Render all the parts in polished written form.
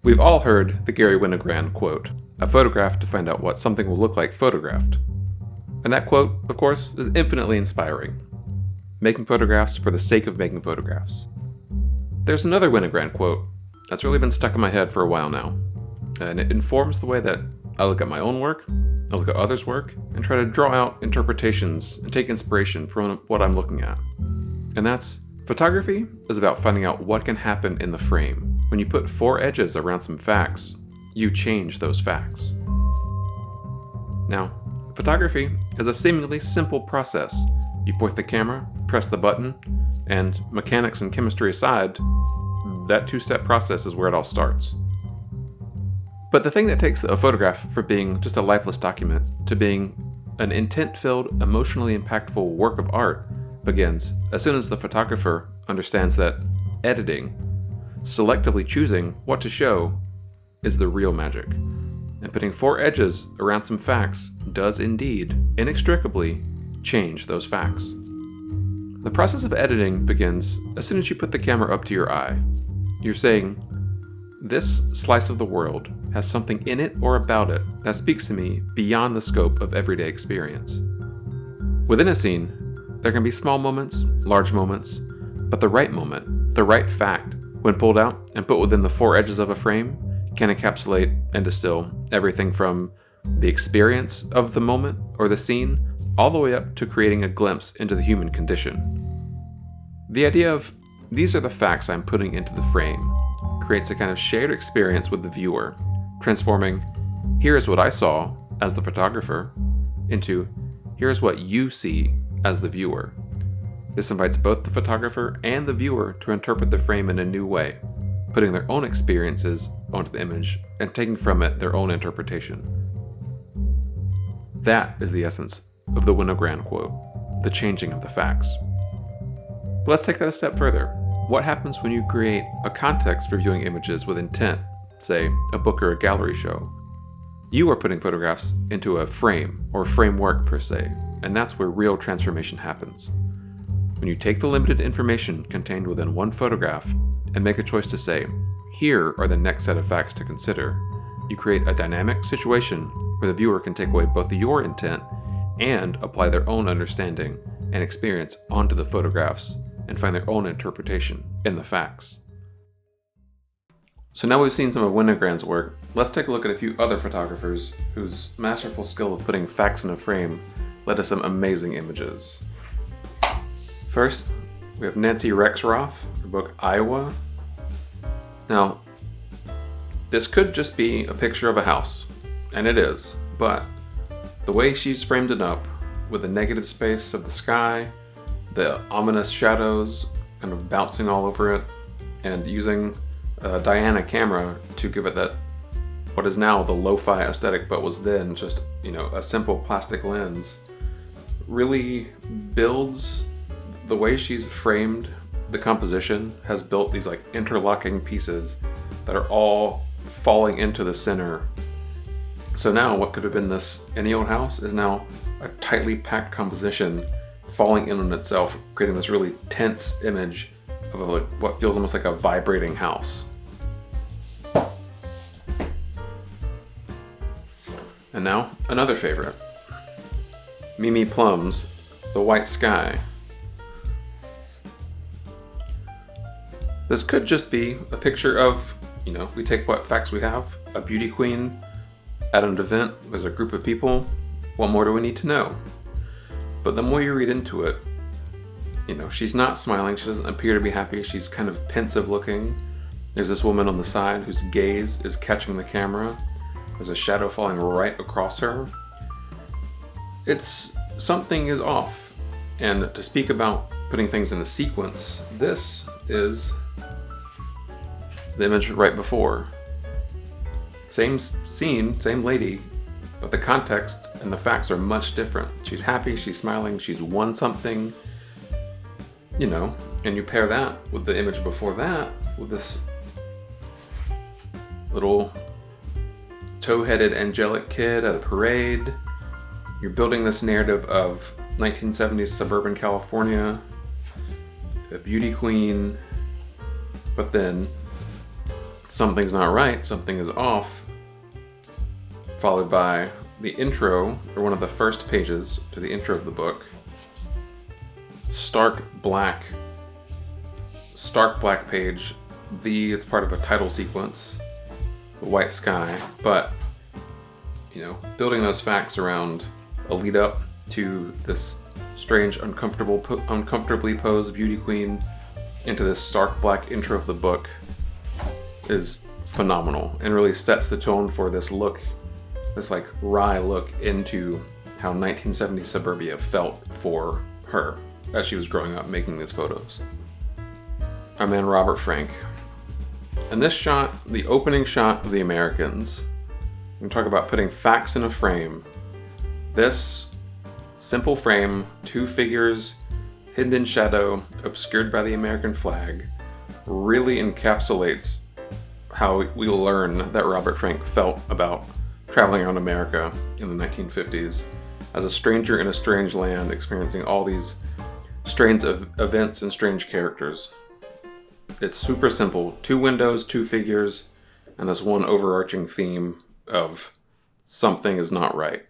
We've all heard the Garry Winogrand quote, "A photograph to find out what something will look like photographed." And that quote, of course, is infinitely inspiring. Making photographs for the sake of making photographs. There's another Winogrand quote that's really been stuck in my head for a while now, and it informs the way that I look at my own work, I look at others' work, and try to draw out interpretations and take inspiration from what I'm looking at. And that's, photography is about finding out what can happen in the frame. When you put 4 edges around some facts, you change those facts. Now, photography is a seemingly simple process. You point the camera, press the button, and mechanics and chemistry aside, that 2-step process is where it all starts. But the thing that takes a photograph from being just a lifeless document to being an intent-filled, emotionally impactful work of art begins as soon as the photographer understands that editing, selectively choosing what to show, is the real magic. And putting 4 edges around some facts does indeed, inextricably, change those facts. The process of editing begins as soon as you put the camera up to your eye. You're saying, this slice of the world has something in it or about it that speaks to me beyond the scope of everyday experience. Within a scene, there can be small moments, large moments, but the right moment, the right fact, when pulled out and put within the 4 edges of a frame, can encapsulate and distill everything from the experience of the moment or the scene, all the way up to creating a glimpse into the human condition. The idea of, these are the facts I'm putting into the frame, creates a kind of shared experience with the viewer, transforming, here's what I saw as the photographer, into, here's what you see as the viewer. This invites both the photographer and the viewer to interpret the frame in a new way, putting their own experiences onto the image and taking from it their own interpretation. That is the essence of the Winogrand quote, the changing of the facts. But let's take that a step further. What happens when you create a context for viewing images with intent, say a book or a gallery show? You are putting photographs into a frame or framework per se, and that's where real transformation happens. When you take the limited information contained within one photograph and make a choice to say, here are the next set of facts to consider, you create a dynamic situation where the viewer can take away both your intent and apply their own understanding and experience onto the photographs and find their own interpretation in the facts. So now we've seen some of Winogrand's work, let's take a look at a few other photographers whose masterful skill of putting facts in a frame led to some amazing images. First, we have Nancy Rexroth, her book Iowa. Now, this could just be a picture of a house, and it is, but the way she's framed it up, with the negative space of the sky, the ominous shadows kind of bouncing all over it, and using a Diana camera to give it that, what is now the lo-fi aesthetic, but was then just, a simple plastic lens, really builds the way she's framed the composition, has built these like interlocking pieces that are all falling into the center. So now what could have been this any old house is now a tightly packed composition falling in on itself, creating this really tense image of what feels almost like a vibrating house. And now, another favorite. Mimi Plum's The White Sky. This could just be a picture of, we take what facts we have, a beauty queen at an event, there's a group of people, what more do we need to know? But the more you read into it, she's not smiling, she doesn't appear to be happy, she's kind of pensive looking. There's this woman on the side whose gaze is catching the camera. There's a shadow falling right across her. Something is off. And to speak about putting things in a sequence, this is the image right before. Same scene, same lady, but the context and the facts are much different. She's happy, she's smiling, she's won something, and you pair that with the image before that with this little tow-headed angelic kid at a parade. You're building this narrative of 1970s suburban California, a beauty queen, but then something's not right, something is off, followed by the intro, or one of the first pages to the intro of the book. Stark black page. It's part of a title sequence, the white sky, but building those facts around a lead up to this strange, uncomfortably posed beauty queen into this stark black intro of the book is phenomenal and really sets the tone for this look, this like wry look into how 1970s suburbia felt for her as she was growing up making these photos. Our man Robert Frank. And this shot, the opening shot of The Americans, we talk about putting facts in a frame. This simple frame, two figures hidden in shadow, obscured by the American flag, really encapsulates how we learn that Robert Frank felt about traveling around America in the 1950s as a stranger in a strange land, experiencing all these strange events and strange characters. It's super simple. Two windows, two figures, and this one overarching theme of something is not right.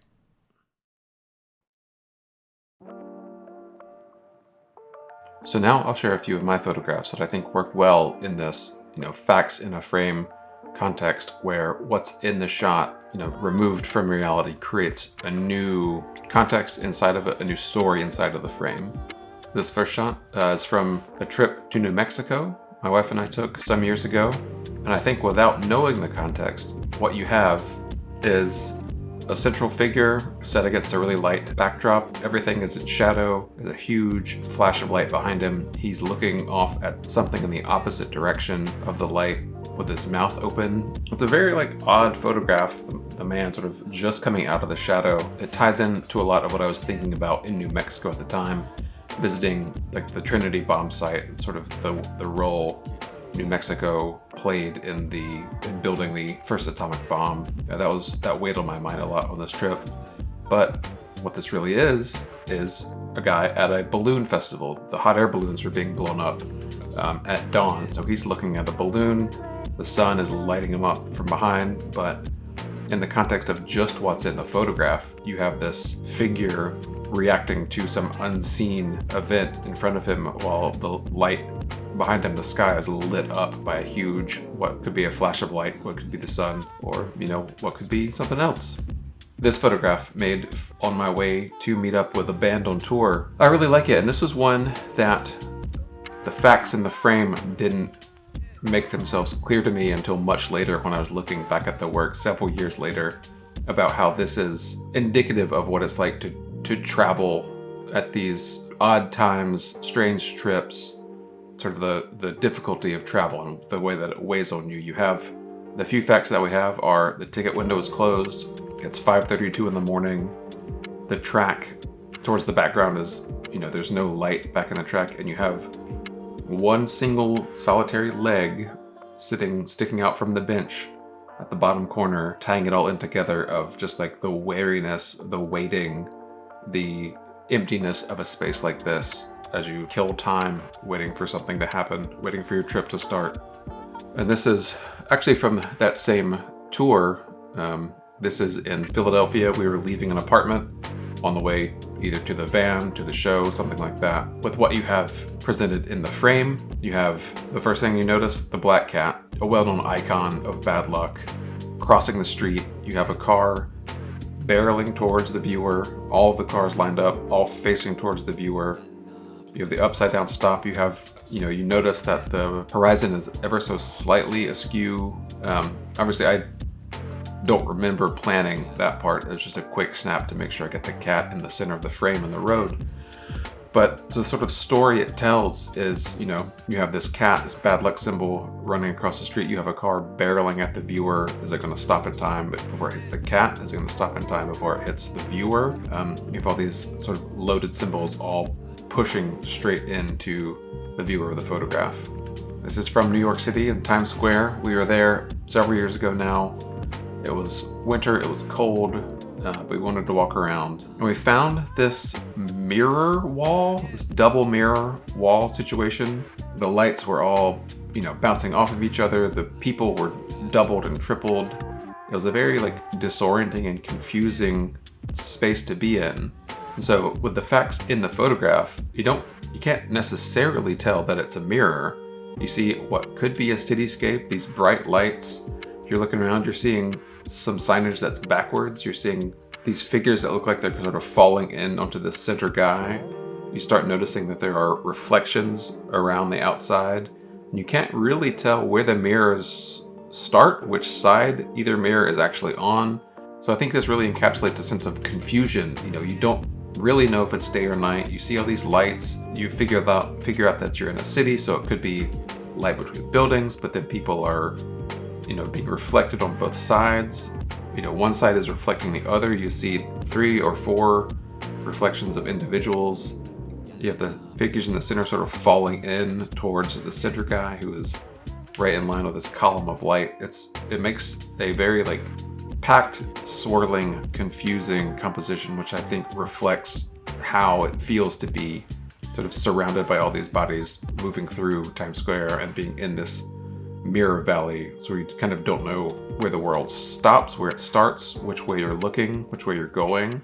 So now I'll share a few of my photographs that I think work well in this, facts in a frame context, where what's in the shot, removed from reality, creates a new context inside of it, a new story inside of the frame. This first shot is from a trip to New Mexico my wife and I took some years ago, and I think without knowing the context, what you have is a central figure set against a really light backdrop. Everything is in shadow. There's a huge flash of light behind him. He's looking off at something in the opposite direction of the light with his mouth open. It's a very odd photograph. The man sort of just coming out of the shadow. It ties in to a lot of what I was thinking about in New Mexico at the time, visiting the Trinity bomb site, sort of the role New Mexico played in building the first atomic bomb. That weighed on my mind a lot on this trip. But what this really is a guy at a balloon festival. The hot air balloons are being blown up at dawn, so he's looking at a balloon. The sun is lighting him up from behind, but in the context of just what's in the photograph, you have this figure reacting to some unseen event in front of him while the light behind him, the sky, is lit up by a huge, what could be a flash of light, what could be the sun, or what could be something else. This photograph made on my way to meet up with a band on tour. I really like it, and this was one that the facts in the frame didn't make themselves clear to me until much later, when I was looking back at the work several years later, about how this is indicative of what it's like to travel at these odd times, strange trips, sort of the difficulty of travel and the way that it weighs on you. You have the few facts that we have are the ticket window is closed, it's 5:32 in the morning, the track towards the background is, there's no light back in the track, and you have one single solitary leg sticking out from the bench at the bottom corner, tying it all in together of just the wariness, the waiting, the emptiness of a space like this as you kill time waiting for something to happen, waiting for your trip to start. And this is actually from that same tour. This is in Philadelphia. We were leaving an apartment on the way either to the van, to the show, something like that. With what you have presented in the frame, you have the first thing you notice, the black cat, a well-known icon of bad luck. Crossing the street, you have a car barreling towards the viewer, all of the cars lined up, all facing towards the viewer. You have the upside down stop. You have, you notice that the horizon is ever so slightly askew. Obviously, I don't remember planning that part. It's just a quick snap to make sure I get the cat in the center of the frame in the road. But the sort of story it tells is, you have this cat, this bad luck symbol running across the street. You have a car barreling at the viewer. Is it going to stop in time before it hits the cat? Is it going to stop in time before it hits the viewer? You have all these sort of loaded symbols all pushing straight into the viewer of the photograph. This is from New York City in Times Square. We were there several years ago now. It was winter, it was cold, but we wanted to walk around. And we found this mirror wall, this double mirror wall situation. The lights were all bouncing off of each other. The people were doubled and tripled. It was a very disorienting and confusing space to be in. And so with the facts in the photograph, you can't necessarily tell that it's a mirror. You see what could be a cityscape, these bright lights. If you're looking around, you're seeing some signage that's backwards. You're seeing these figures that look like they're sort of falling in onto the center guy. You start noticing that there are reflections around the outside. And you can't really tell where the mirrors start, which side either mirror is actually on. So I think this really encapsulates a sense of confusion. You don't really know if it's day or night. You see all these lights. You figure out that you're in a city, so it could be light between buildings, but then people are, being reflected on both sides. One side is reflecting the other. You see 3 or 4 reflections of individuals. You have the figures in the center sort of falling in towards the center guy who is right in line with this column of light. It makes a very packed, swirling, confusing composition, which I think reflects how it feels to be sort of surrounded by all these bodies moving through Times Square and being in this mirror valley. So you kind of don't know where the world stops, where it starts, which way you're looking, which way you're going.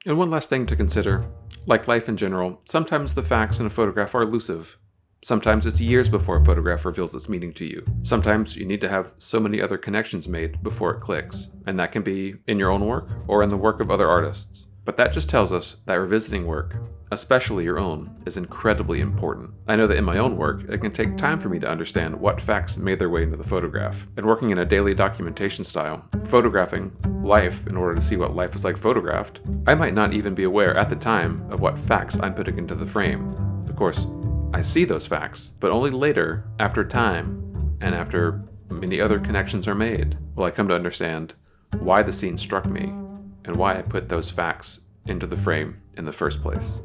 And one last thing to consider, like life in general, sometimes the facts in a photograph are elusive. Sometimes it's years before a photograph reveals its meaning to you. Sometimes you need to have so many other connections made before it clicks, and that can be in your own work or in the work of other artists. But that just tells us that revisiting work, especially your own, is incredibly important. I know that in my own work, it can take time for me to understand what facts made their way into the photograph. And working in a daily documentation style, photographing life in order to see what life is like photographed, I might not even be aware at the time of what facts I'm putting into the frame. Of course, I see those facts, but only later, after time, and after many other connections are made, will I come to understand why the scene struck me and why I put those facts into the frame in the first place.